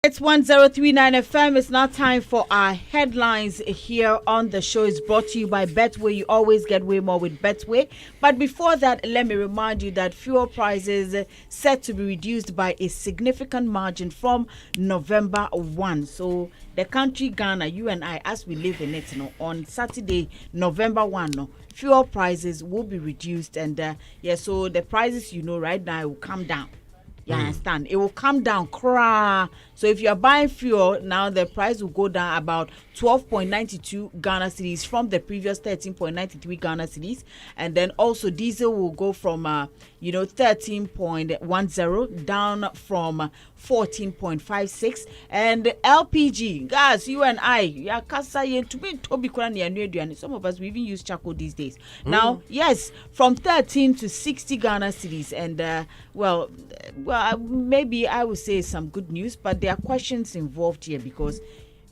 It's 1039 FM. It's now time for our headlines here on the show. It's brought to you by Betway. You always get way more with Betway. But before that, let me remind you that fuel prices set to be reduced by a significant margin from November 1. So the country Ghana, you and I, as we live in it, on Saturday, November 1, fuel prices will be reduced. And so the prices, right now, will come down. You understand? It will come down. So if you're buying fuel, now the price will go down about 12.92 Ghana cedis from the previous 13.93 Ghana cedis. And then also diesel will go from, 13.10 down from 14.56. And LPG, guys, you and I, some of us, we even use charcoal these days. Now, yes, from 13 to 60 Ghana cedis. And, maybe I would say some good news, but there are questions involved here because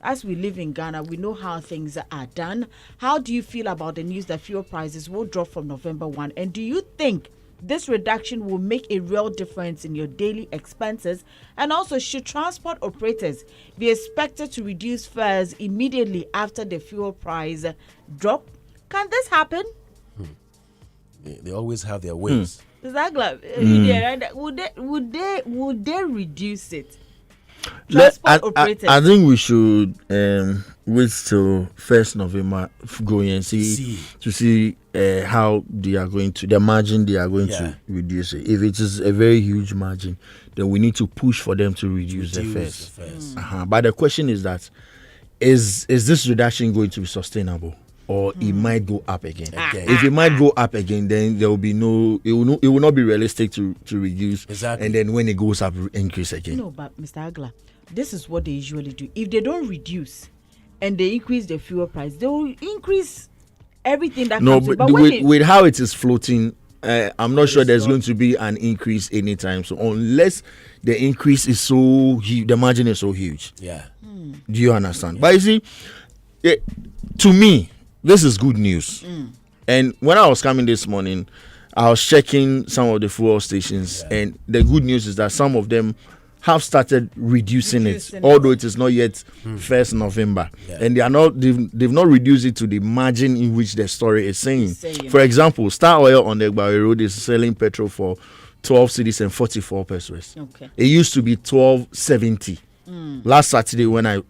as we live in Ghana, we know how things are done. How do you feel about the news that fuel prices will drop from November 1? And do you think this reduction will make a real difference in your daily expenses? And also, should transport operators be expected to reduce fares immediately after the fuel price drop? Can this happen? They always have their ways. Would they reduce it? I think we should wait till 1st November going and see how they are going to, the margin they are going to reduce it. If it is a very huge margin, then we need to push for them to reduce the fares. But the question is that is this reduction going to be sustainable? Or it might go up again. If it might go up again, then there will be it will not be realistic to reduce. Exactly. And then when it goes up, increase again. No, but Mr. Agla, this is what they usually do. If they don't reduce and they increase the fuel price, they will increase everything that comes in. But with how it is floating, I'm not sure there's going to be an increase anytime. So unless the increase is so huge, the margin is so huge. Yeah. Do you understand? But you see, to me, this is good news. And when I was coming this morning, I was checking some of the fuel stations, and the good news is that some of them have started reducing it, although it is not yet 1st November. And they've not reduced it to the margin in which the story is saying. For example, Star Oil on the Egbawe Road is selling petrol for 12 cedis and 44 pesos. Okay. It used to be 12.70. Last Saturday when I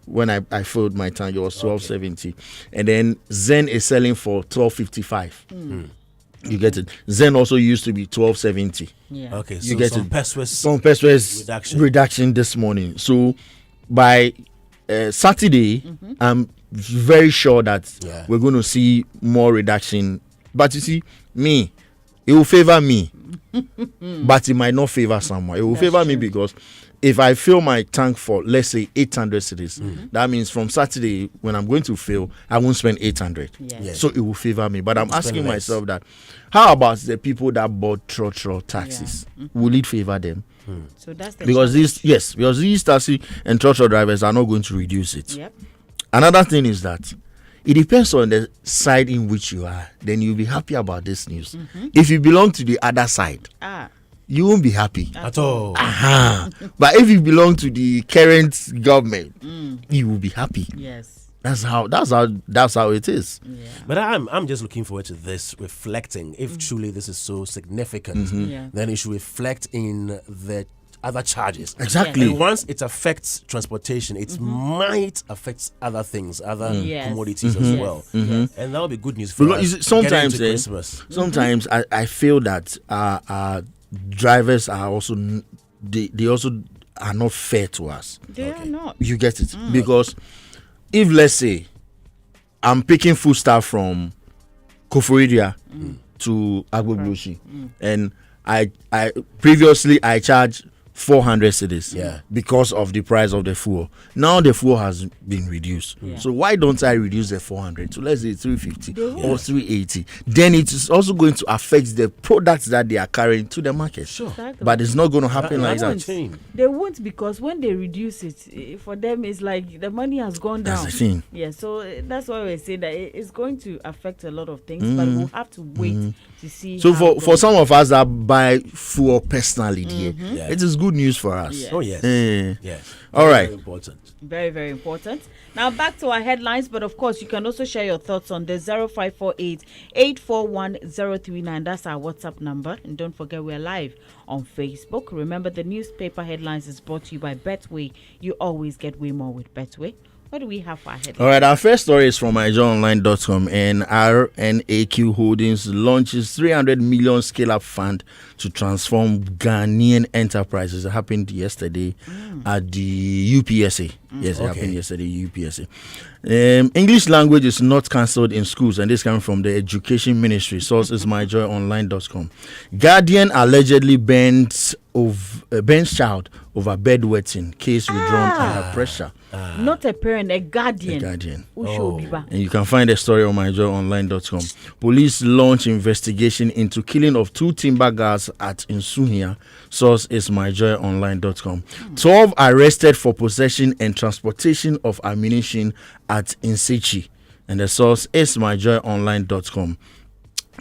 filled my tank, it was 12.70, and then Zen is selling for 12.55. You get it. Zen also used to be 12.70. Yeah. Okay. So you get some it. Some Peswes reduction this morning. So by Saturday, I'm very sure that we're going to see more reduction. But you see, it will favor me, but it might not favor someone. It will favor me because if I fill my tank for, let's say, 800 cedis, that means from Saturday, when I'm going to fill, I won't spend 800. Yes. So it will favor me. But I'm asking myself that, how about the people that bought trotro taxis? Will it favor them? So that's the because these taxi and trotro drivers are not going to reduce it. Yep. Another thing is that it depends on the side in which you are. Then you'll be happy about this news. If you belong to the other side, you won't be happy at all. But if you belong to the current government, you will be happy. Yes, that's how it is. Yeah. But I'm just looking forward to this reflecting. If truly this is so significant, then it should reflect in the other charges. Exactly. And once it affects transportation, it might affect other things, other commodities as well. And that will be good news for us. Sometimes, sometimes I feel that drivers are also they also are not fair to us. They are not. You get it? Because if, let's say, I'm picking food stuff from Koforidua to Agbogboshi, and I previously I charge 400 cedis because of the price of the fuel. Now the fuel has been reduced. So why don't I reduce the 400 to, let's say, 350 or 380? Then it is also going to affect the products that they are carrying to the market. Sure. Exactly. But it's not going to happen like that. They won't, because when they reduce it, for them it's like the money has gone down. That's the thing. Yeah, so that's why we say that it's going to affect a lot of things, but we'll have to wait to see. So for some of us that buy fuel personally, it is good good news for us. Yes. Oh, yes. Yes. All right. Very important. Very, very important. Now back to our headlines, but of course you can also share your thoughts on the 0548 841 039. That's our WhatsApp number. And don't forget we're live on Facebook. Remember, the newspaper headlines is brought to you by Betway. You always get way more with Betway. What do we have for our headlines? All right, our first story is from myjoyonline.com, and RNAQ Holdings launches 300 million scale-up fund to transform Ghanaian enterprises. It happened yesterday at the UPSA. Yes, it happened yesterday, UPSA. English language is not cancelled in schools, and this coming from the Education Ministry. Source is myjoyonline.com. Guardian allegedly bends child over bedwetting. Case withdrawn under pressure. Not a parent, a guardian. And you can find the story on myjoyonline.com. Police launch investigation into killing of 2 timber guards at Nsuhia. Source is myjoyonline.com. 12 arrested for possession and transportation of ammunition at Insechi. And the source is myjoyonline.com.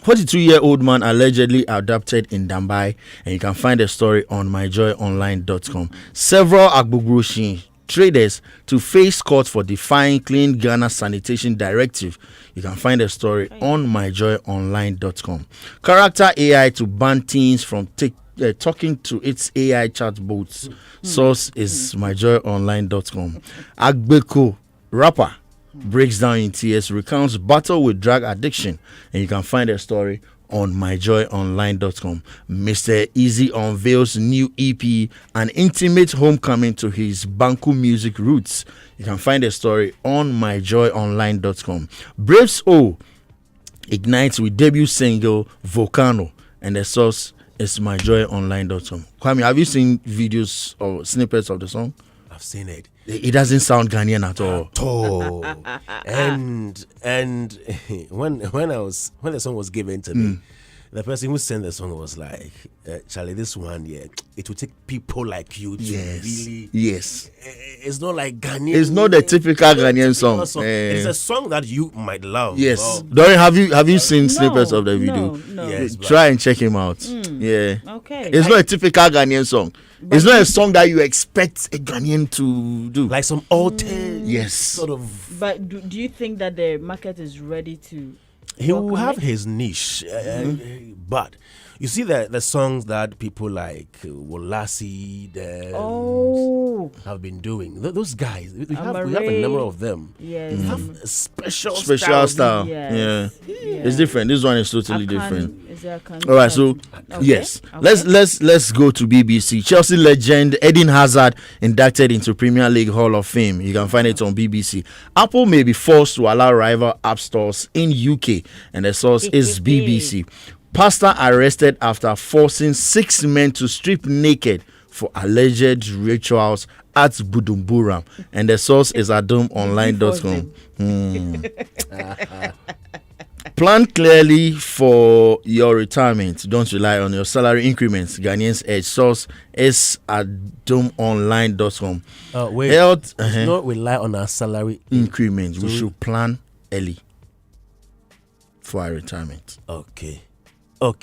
42-year-old man allegedly abducted in Dambai, and you can find the story on myjoyonline.com. Several Agbogbroshi traders to face court for defying Clean Ghana Sanitation Directive. You can find the story on myjoyonline.com. Character AI to ban teens from talking to its AI chatbots. Source is myjoyonline.com. Agbeko rapper breaks down in tears, recounts battle with drug addiction, and you can find a story on myjoyonline.com. Mr. Easy unveils new EP, an intimate homecoming to his Banku music roots. You can find a story on myjoyonline.com. Braves O ignites with debut single Volcano, and the source is myjoyonline.com. Kwame, have you seen videos or snippets of the song? I've seen it. It doesn't sound Ghanaian at all. And when the song was given to me, the person who sent the song was like, Charlie, this one, it will take people like you to really. Yes. It's not like Ghanaian. It's not the typical Ghanaian song. It's a song that you might love. Yes. Dorian, have you seen snippets of the video? No. Yes, Try and check him out. Yeah. Okay. It's not a typical Ghanaian song. It's not a song that you expect a Ghanaian to do. like some altered Yes. sort of. But do you think that the market is ready to? He will welcome have it? his niche, but you see the songs that people like Wolasi have been doing. Those guys, we have a number of them. Yes. Have a special style. Yes. Yeah. It's different. This one is totally different. All All right, so yes, Okay. let's go to BBC. Chelsea legend Eden Hazard inducted into Premier League Hall of Fame. You can find it on BBC. Apple may be forced to allow rival app stores in UK, and the source is BBC. Pastor arrested after forcing 6 men to strip naked for alleged rituals at Budumburam, and the source is adomonline.com. Plan clearly for your retirement. Don't rely on your salary increments. Ghanaians Edge. Source is adomonline.com. Wait, Health not rely on our salary increments. We should plan early for our retirement. Okay. All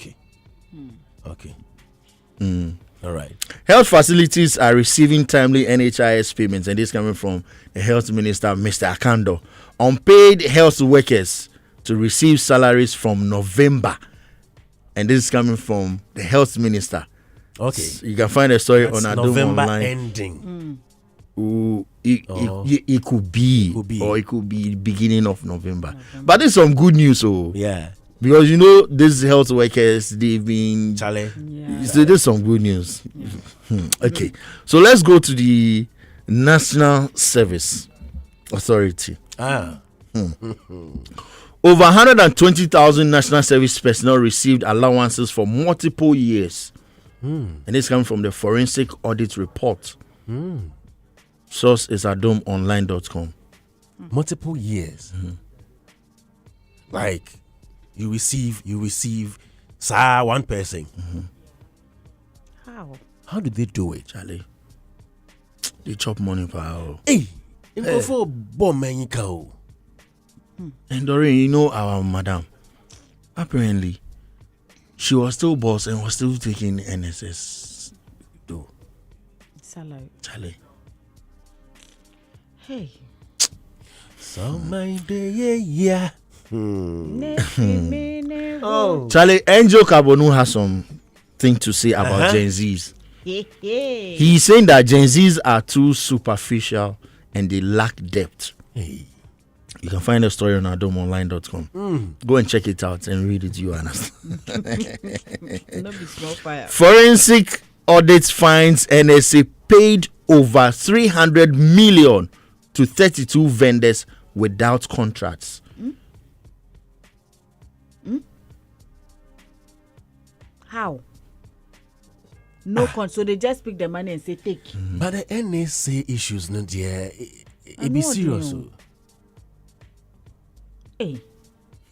right. Health facilities are receiving timely NHIS payments, and this coming from the Health Minister, Mr. Akando. Unpaid health workers to receive salaries from November, and this is coming from the Health Minister. Okay. You can find a story That's on Adom November Online. ending. It could be, or it could be beginning of November. But there's some good news, Yeah. because these health workers, they've been Charlie. So there's some good news. Okay, so let's go to the National Service Authority. Over 120,000 National Service personnel received allowances for multiple years, and this comes from the Forensic Audit Report. Source is adomonline.com. Multiple years. Like you receive one person. How do they do it, Charlie, they chop money per. Hey, for bomb man. And Doreen, our madam, apparently she was still boss and was still taking NSS though. salary. Charlie. Hey. So my day, yeah. Oh. Charlie, Angel Carbonu has something to say about Gen Zs. He's saying that Gen Zs are too superficial and they lack depth. Hey. You can find the story on adomonline.com. Go and check it out and read it, you understand. No be small fire. Forensic audit finds NSA paid over 300 million to 32 vendors without contracts. How? No so they just pick the money and say take. But the NSA issues, no dear, it be serious. Hey.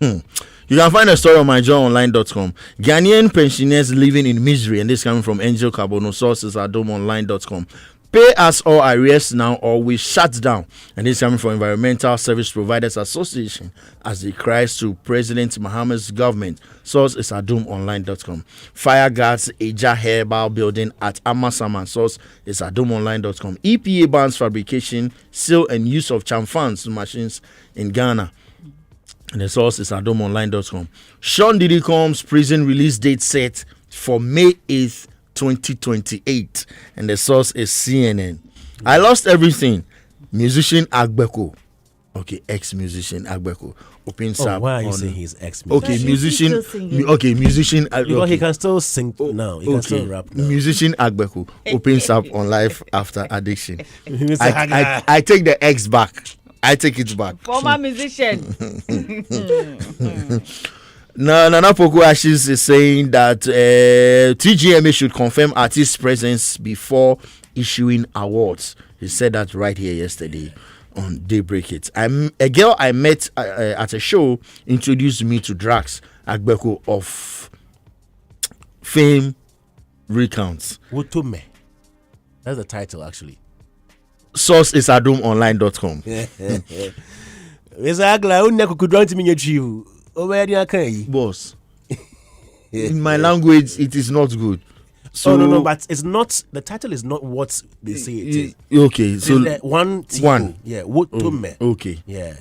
You can find a story on myjoyonline.com. Ghanaian pensioners living in misery, and this coming from Angel Carbono, sources at domonline.com. Pay us all arrears now or we shut down. And this coming from Environmental Service Providers Association as they cries to President Mahama's government. Source is adomonline.com. Fire guards Eja Herbal Building at Amasaman. Source is adomonline.com. EPA bans fabrication, sale and use of chamfans machines in Ghana. And the source is adomonline.com. Sean Diddy Combs prison release date set for May 8th, 2028. And the source is CNN. I lost everything. Musician Agbeko. Okay, ex-musician Agbeko. Opens up. Why are you saying he's ex-musician? Okay, musician. Okay, musician. Because he can still sing now. He can still rap now. Musician Agbeko opens up on life after addiction. I take the X back. I take it back. Former musician. Nana Poku Ashes is saying that TGMA should confirm artist presence before issuing awards. He said that right here yesterday on Daybreak It. A girl I met at a show introduced me to Drax Agbeko of Fame Recounts. Wotume. That's the title, actually. Source is adomonline.com. It's Agla, who could run to me you. Boss, in my language, it is not good. So no, but it's not. The title is not what they say it is. Okay, so one, yeah, Wotume. Okay, yeah.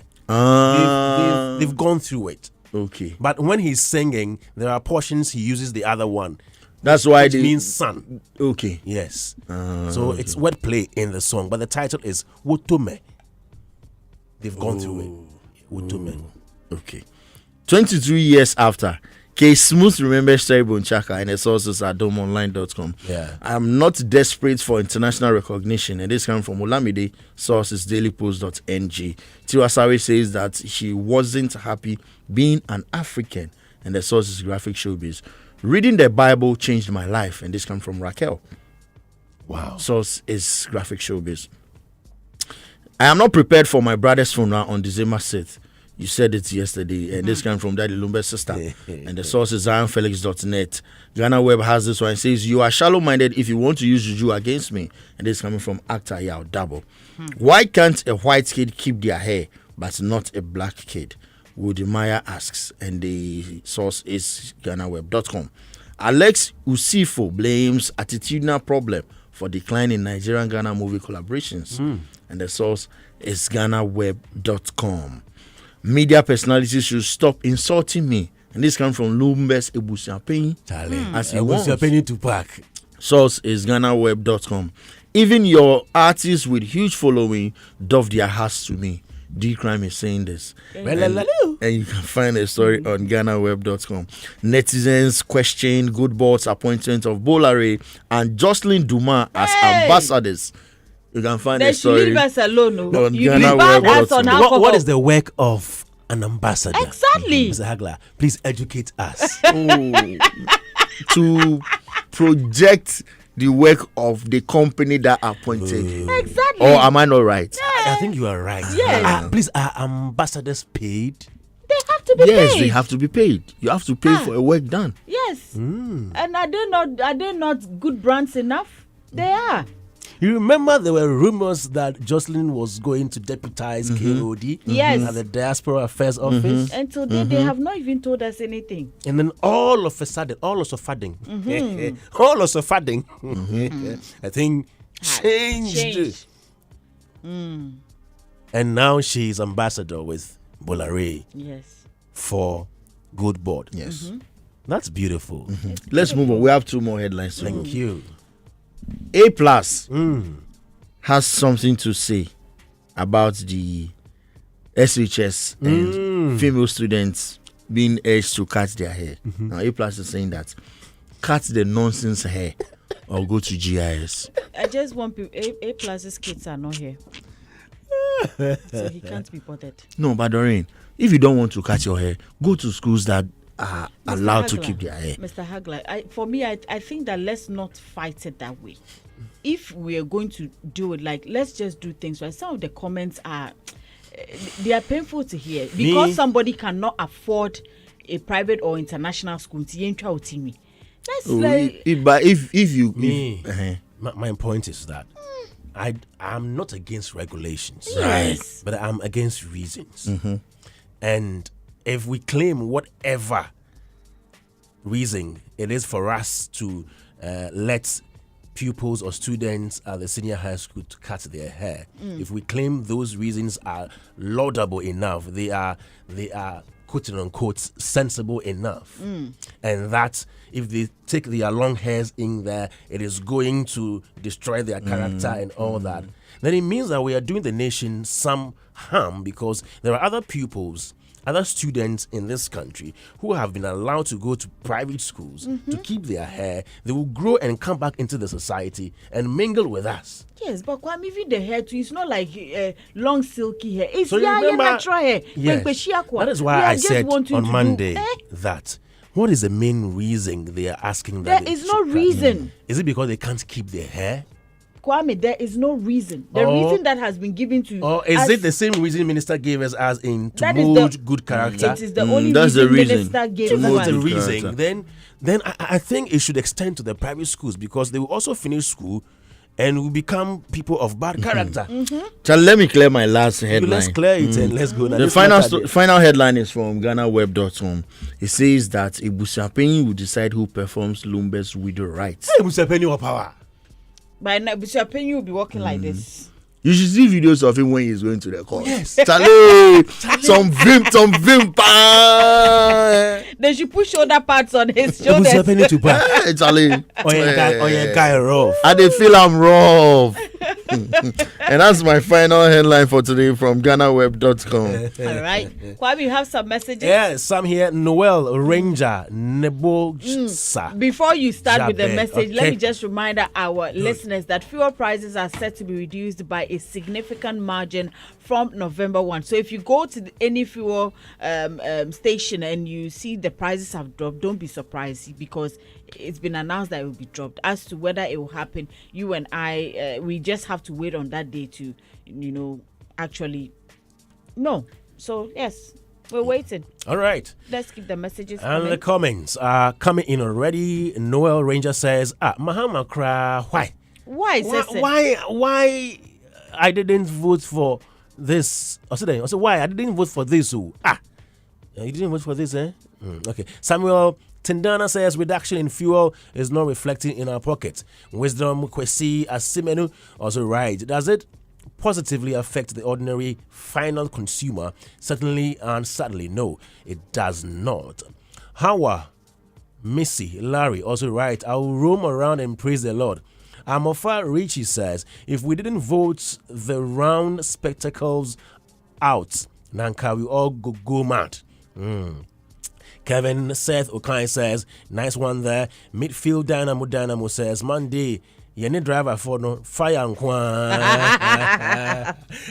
They've gone through it. Okay, but when he's singing, there are portions he uses the other one. That's why it means son. Okay. Yes. So it's wordplay in the song, but the title is Wotume. They've gone through it. Wotume. Okay. 22 years after, K Smooth remembers Terry Chaka and the sources at domonline.com. Yeah. I'm not desperate for international recognition, and this comes from Olamide, sources dailypost.ng. Tiwasawe says that she wasn't happy being an African, and the sources graphic showbiz. Reading the Bible changed my life, and this comes from Raquel. Wow. Source is graphic showbiz. I am not prepared for my brother's funeral on December 6th. You said it yesterday, and this came from Daddy Lumbe's sister. And the source is zionfelix.net. Ghana Web has this one. It says, you are shallow-minded if you want to use juju against me. And this is coming from actor Yao Dabo. Why can't a white kid keep their hair, but not a black kid? Woody Maya asks, and the source is GhanaWeb.com. Alex Usifo blames attitudinal problem for decline in Nigerian-Ghana movie collaborations. And the source is GhanaWeb.com. Media personalities should stop insulting me. And this comes from Lumbe's Ebusiapeni. As he wants. To pack. Source is GhanaWeb.com. Even your artists with huge following doff their hats to me. D-Crime is saying this. And you can find a story on GhanaWeb.com. Netizens question Goodbot's appointment of Bolare and Jocelyn Duma as ambassadors. You can find a story leave us alone, on GhanaWeb.com. What is the work of an ambassador? Exactly. Mr. Hagler, please educate us. To project the work of the company that appointed you. Exactly. Or am I not right? I think you are right. Yes. Please, are ambassadors paid? They have to be paid. Yes, they have to be paid. You have to pay for a work done. Yes. And are they not good brands enough? They are. You remember there were rumors that Jocelyn was going to deputize KOD Yes. at the Diaspora Affairs Office. And today they have not even told us anything. And then all of a sudden, I think changed. And now she's ambassador with Bolare. Yes. For Good Board. Yes. That's beautiful. Let's move on. We have 2 more headlines. Thank you. A plus has something to say about the SHS and female students being urged to cut their hair. Now, A plus is saying that cut the nonsense hair or go to GIS. I just want people. A plus's kids are not here, so he can't be bothered. No, but Doreen, if you don't want to cut your hair, go to schools that are allowed to keep their hair. Mr. Hagler, I think that let's not fight it that way. If we are going to do it, like, let's just do things right. Some of the comments are they are painful to hear because somebody cannot afford a private or international school. That's But if you my point is that I'm not against regulations, Yes. but I'm against reasons. And if we claim whatever reason it is for us to let pupils or students at the senior high school to cut their hair, if we claim those reasons are laudable enough, they are quote unquote sensible enough, and that if they take their long hairs in there, it is going to destroy their character and all that, then it means that we are doing the nation some harm, because there are other pupils, other students in this country who have been allowed to go to private schools to keep their hair. They will grow and come back into the society and mingle with us. Yes, but Kwame, even the hair too, it's not like long silky hair. It's So you remember- natural hair. Yes. That is why I said on Monday that what is the main reason they are asking that? There is no reason. Is it because they can't keep their hair? Kwame, there is no reason. The reason that has been given to Or is it the same reason minister gave us as in to That is mold good character? It is the only that's reason the reason. minister gave If us. that's the Good reason, character. then I think it should extend to the private schools, because they will also finish school and will become people of bad character. So let me clear my last headline. Let's clear it and let's go. Now, The let's final look at it. final headline is from GhanaWeb.com. It says that Ibusapenyi will decide who performs Lumbe's widow rites. Hey, Mr. Penny of power. By now, Bishop Penny will be walking like this. You should see videos of him when he's going to the court. Yes. Charlie, some vim. They should put shoulder pads on his shoulders. Mr. Penny to power. Hey, Charlie. Or your guy rough. I dey feel I'm rough. And that's my final headline for today from GhanaWeb.com. All right. Kwame, you have some messages? Yeah, some here. Noel Ranger Nebosa. Before you start with the Jabez, message, let okay. me just remind our listeners that fuel prices are set to be reduced by a significant margin from November 1. So if you go to any fuel station and you see the prices have dropped, don't be surprised, because it's been announced that it will be dropped. As to whether it will happen, you and I, we just have to wait on that day to, actually know. So yes, we're waiting. All right. Let's keep the messages And coming. the comments are coming in already. Noel Ranger says, Mahama Kra, why? Why, Sese? Why I didn't vote for this? I said, why I didn't vote for this? You didn't vote for this, eh? Okay. Samuel Tindana says reduction in fuel is not reflecting in our pockets. Wisdom Kwesi Asimenu also writes, does it positively affect the ordinary final consumer? Certainly and sadly, no, it does not. Hawa Missy Larry also writes, I will roam around and praise the Lord. Amofa Richie says, if we didn't vote the round spectacles out, Nanka, we all go mad. Kevin Seth Okai says, nice one there. Midfield Dynamo says, Monday, Yenny driver for no fire and kwan.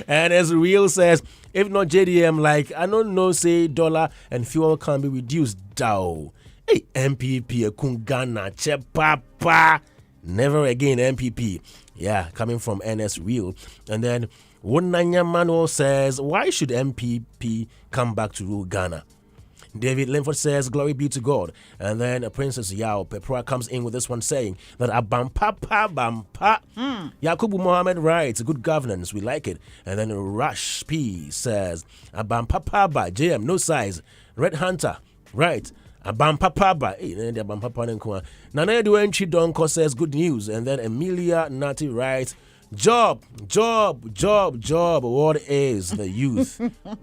And as Real says, if not JDM, like, I don't know, say dollar and fuel can be reduced. Dow. Hey, MPP, Kungana, che papa. Never again, MPP. Yeah, coming from NS Real. And then Wonanya Manuel says, why should MPP come back to rule Ghana? David Linford says, glory be to God. And then Princess Yao Pepra comes in with this one saying that Abampa Bampa. Yakubu Mohammed writes, good governance, we like it. And then Rush P says, Abampa Paba, JM, no size. Red Hunter, right. Abampa Paba. Nana Edwenchi Donko says, good news. And then Emilia Nati writes, Job. What is the youth?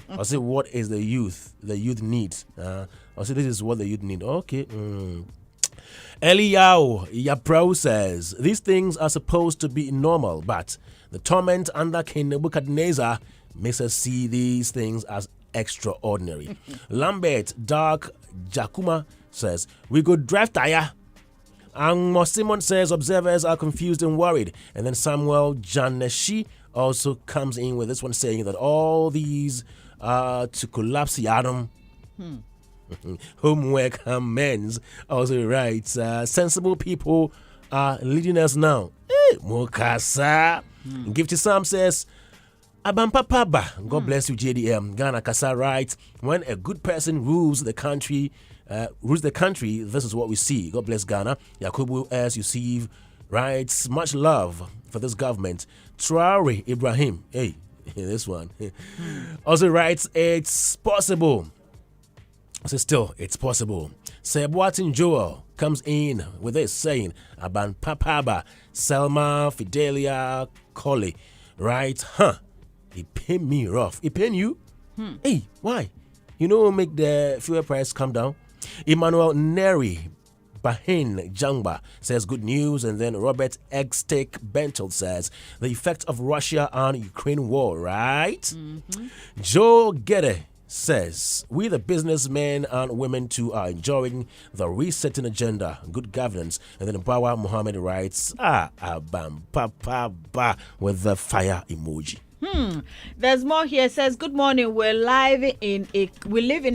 I say, what is the youth? The youth needs. I say, this is what the youth need. Okay. Eliyahu Yaprao says, these things are supposed to be normal, but the torment under King Nebuchadnezzar makes us see these things as extraordinary. Lambert Dark Jakuma says, we could drive tire. And Simon says observers are confused and worried. And then Samuel Janeshi also comes in with this one saying that all these are to collapse the atom. Homework amends also writes, sensible people are leading us now. Mokasa. Gifty Sam says, Abampapaba. God bless you, JDM. Ghana Kasa writes, when a good person rules the country, this is what we see. God bless Ghana. Yakubu S. Yusuf writes, much love for this government. Traore Ibrahim, hey, this one, also writes, it's possible. So still, it's possible. Sebwatin Joel comes in with this saying, Aban Papaba, Selma Fidelia Colley writes, it pain me rough. It pain you? Hey, why? You know, make the fuel price come down. Emmanuel Neri Bahin Jangba says good news. And then Robert Eggstick Bentel says the effect of Russia on Ukraine war, right? Joe Gede says we the businessmen and women too are enjoying the resetting agenda, good governance. And then Bawa Muhammad writes, bam, ba with the fire emoji. There's more here. It says, good morning. We live in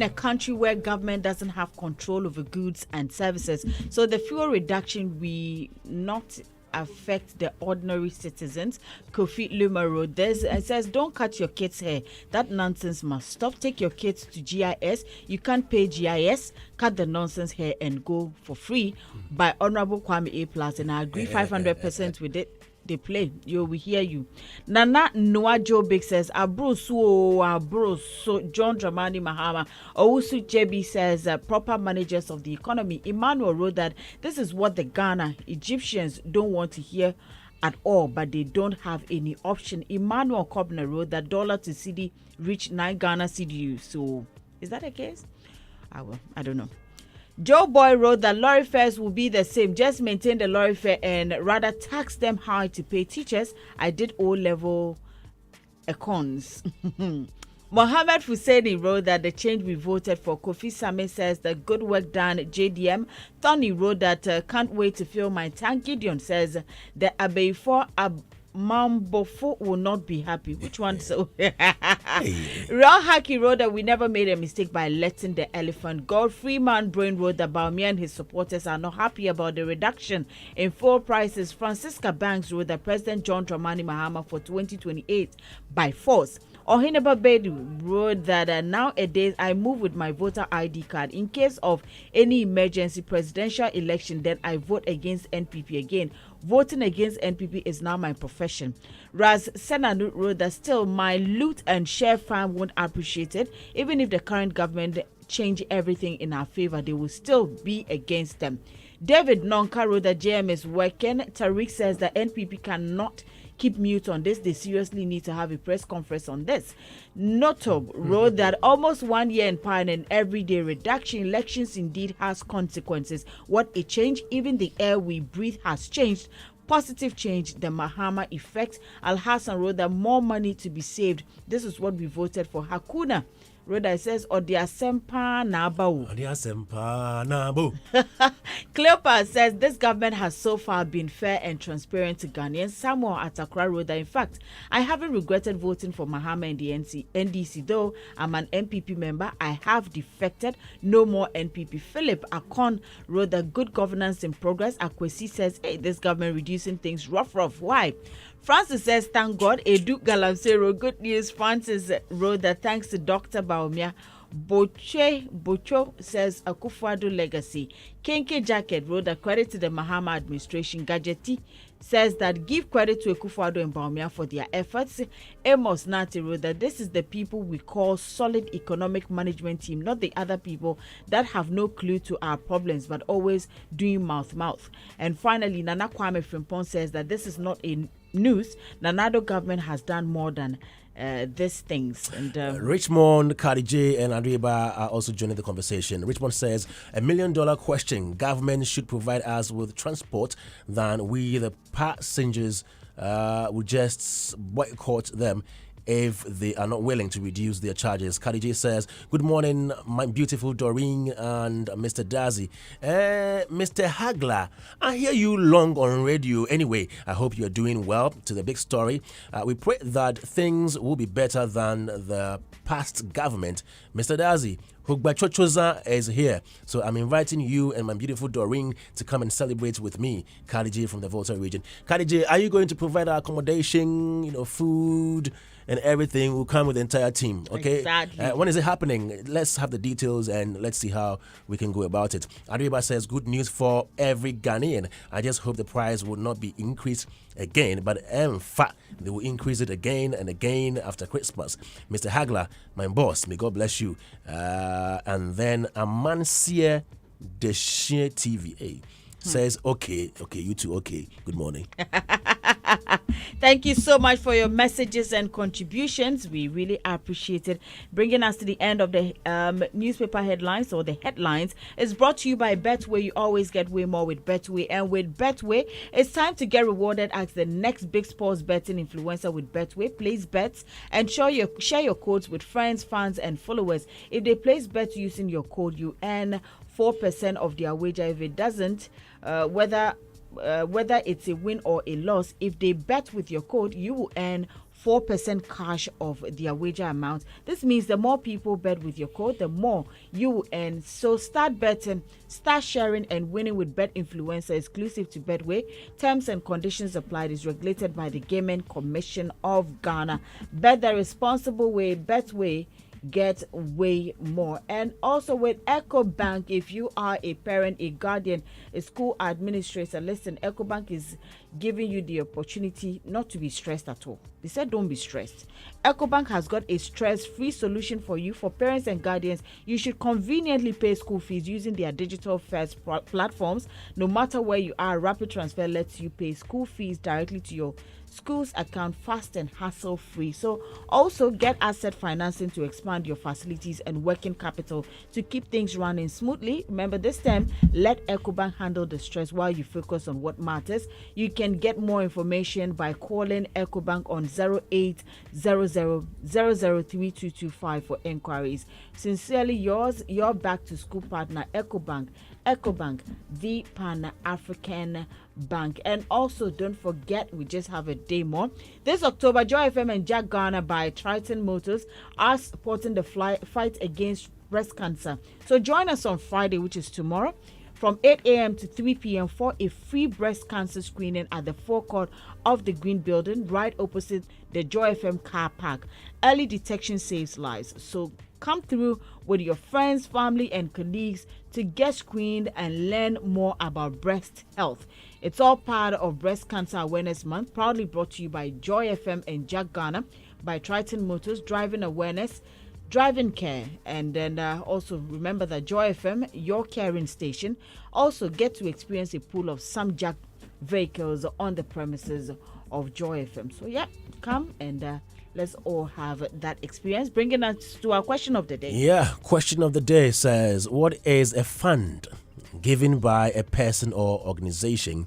a country where government doesn't have control over goods and services. So the fuel reduction will not affect the ordinary citizens. Kofi Luma wrote this. It says, don't cut your kids' hair. That nonsense must stop. Take your kids to GIS. You can't pay GIS. Cut the nonsense hair and go for free. By Honorable Kwame A+. And I agree 500% with it. They play. We hear you. Nana Noah Joe Big says, Abro so John Dramani Mahama. Owusu JB says, proper managers of the economy. Emmanuel wrote that this is what the Ghana Egyptians don't want to hear at all, but they don't have any option. Emmanuel Kobner wrote that dollar to CD reached 9 Ghana CDU. So is that a case? I don't know. Joe Boy wrote that lorry fares will be the same. Just maintain the lorry fare and rather tax them high to pay teachers. I did O-level econs. Mohammed Husseini wrote that the change we voted for. Kofi Same says that good work done, JDM. Tony wrote that can't wait to fill my tank. Gideon says the Abeifo Mambofo will not be happy. Which one? So Real Haki wrote that we never made a mistake by letting the elephant go. Freeman Brain wrote that Baumia and his supporters are not happy about the reduction in fuel prices. Francisca Banks wrote that President John Dramani Mahama for 2028 by force. Ohineba Bedu wrote that nowadays I move with my voter ID card. In case of any emergency presidential election, then I vote against NPP again. Voting against NPP is now my profession. Raz Senanu wrote that still my loot and share farm won't appreciate it. Even if the current government change everything in our favor, they will still be against them. David Nonka wrote that JM is working. Tariq says that NPP cannot keep mute on this. They seriously need to have a press conference on this. Notob wrote that almost 1 year in power and everyday reduction. Elections indeed has consequences. What a change. Even the air we breathe has changed. Positive change, the Mahama effect. Al Hassan wrote that more money to be saved. This is what we voted for. Hakuna Rhoda says, Odiasempa Nabau. Odiasempa Nabu. Cleopa says, this government has so far been fair and transparent to Ghanaians. Samuel Atakra wrote that, in fact, I haven't regretted voting for Mahama and the NDC, though I'm an NPP member. I have defected. No more NPP. Philip Akon wrote that good governance in progress. Akwesi says, hey, this government reducing things rough. Why? Francis says, thank God. Edu Galamsero, good news. Francis wrote that thanks to Dr. Baumia, Bocho says Akufo-Addo legacy. Kenke Jacket wrote that credit to the Mahama administration. Gadgeti says that give credit to Akufo-Addo and Bawumia for their efforts. Amos Nati wrote that this is the people we call solid economic management team, not the other people that have no clue to our problems but always doing mouth. And finally, Nana Kwame Frimpong says that this is not a news. Nanado government has done more than these things. And Richmond, Cardi J, and Adriba are also joining the conversation. Richmond says, $1 million question. Government should provide us with transport than we, the passengers, would just boycott them if they are not willing to reduce their charges. Khadija says, good morning, my beautiful Doreen and Mr. Dazi. Mr. Hagler, I hear you long on radio. Anyway, I hope you're doing well. To the big story, we pray that things will be better than the past government. Mr. Dazi, Hugbachochoza is here, so I'm inviting you and my beautiful Doreen to come and celebrate with me, Khadija from the Volta region. Khadija, are you going to provide our accommodation, food, and everything? Will come with the entire team, okay? Exactly. When is it happening? Let's have the details and let's see how we can go about it. Ariba says, good news for every Ghanaian. I just hope the price will not be increased again, but in fact, they will increase it again and again after Christmas. Mr. Hagler, my boss, may God bless you. And then Amansia Deshe TVA says, okay, you too, okay, good morning. Thank you so much for your messages and contributions. We really appreciate it. Bringing us to the end of the newspaper headlines, or the headlines, is brought to you by Betway. You always get way more with Betway. And with Betway, it's time to get rewarded as the next big sports betting influencer with Betway. Place bets and share your codes with friends, fans, and followers. If they place bets using your code, you earn 4% of their wager. If it doesn't, whether it's a win or a loss, if they bet with your code, you will earn 4% cash of their wager amount. This means the more people bet with your code, the more you will earn. So start betting, start sharing and winning with Bet Influencer, exclusive to Betway. Terms and conditions applied. Is regulated by the Gaming Commission of Ghana. Bet the responsible way. Betway, get way more. And also with EcoBank, if you are a parent, a guardian, a school administrator, listen, EcoBank is giving you the opportunity not to be stressed at all. They said don't be stressed. EcoBank has got a stress-free solution for you. For parents and guardians, you should conveniently pay school fees using their digital first platforms. No matter where you are, Rapid Transfer lets you pay school fees directly to your school's account, fast and hassle-free. So also get asset financing to expand your facilities and working capital to keep things running smoothly. Remember, this time, let EcoBank handle the stress while you focus on what matters. You can get more information by calling EcoBank on 0800-003-225 for inquiries. Sincerely yours, your back-to-school partner, EcoBank. EcoBank, the Pan-African Bank. And also, don't forget, we just have a day more. This October, Joy FM and Jack Garner by Triton Motors are supporting the fight against breast cancer. So join us on Friday, which is tomorrow, from 8 a.m. to 3 p.m. for a free breast cancer screening at the forecourt of the Green Building, right opposite the Joy FM car park. Early detection saves lives. So come through with your friends, family, and colleagues to get screened and learn more about breast health. It's all part of Breast Cancer Awareness Month, proudly brought to you by Joy FM and Jack Garner, by Triton Motors, driving awareness, driving care. And then also remember that Joy FM, your caring station, also get to experience a pool of some Jack vehicles on the premises of Joy FM. So yeah, come and let's all have that experience. Bringing us to our question of the day. Yeah, question of the day says, what is a fund given by a person or organization,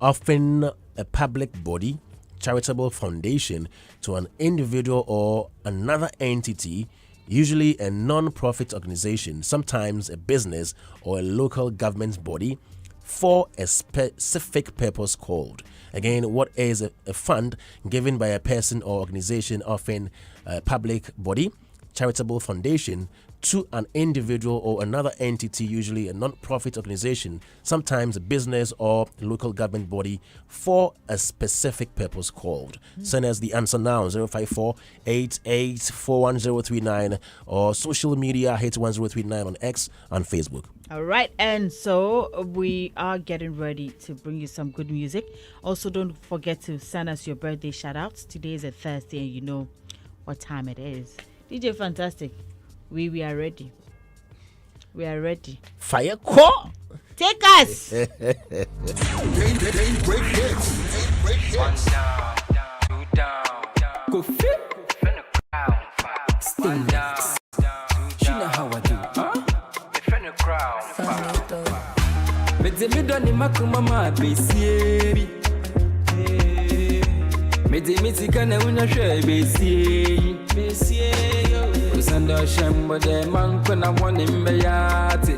often a public body, charitable foundation, to an individual or another entity, usually a non-profit organization, sometimes a business or a local government body, for a specific purpose called? Again, what is a fund given by a person or organization, often a public body, charitable foundation, to an individual or another entity, usually a non-profit organization, sometimes a business or a local government body, for a specific purpose called. Send us the answer now, 054-8841-039, or social media, Hitz1039 on X and Facebook. All right, and so we are getting ready to bring you some good music. Also, don't forget to send us your birthday shout-outs. Today is a Thursday, and you know what time it is. DJ Fantastic, we are ready. We are ready. Fire call! Take us! Break hits. One down, two down. Go fit. Finna crown. One down, two down. You know how I do, huh? Finna crown. Mede me doni makuma ma besieri. Mede me tikana una shwe besieri. Besieri. Usanda shembo de man kuna woni mbeyate.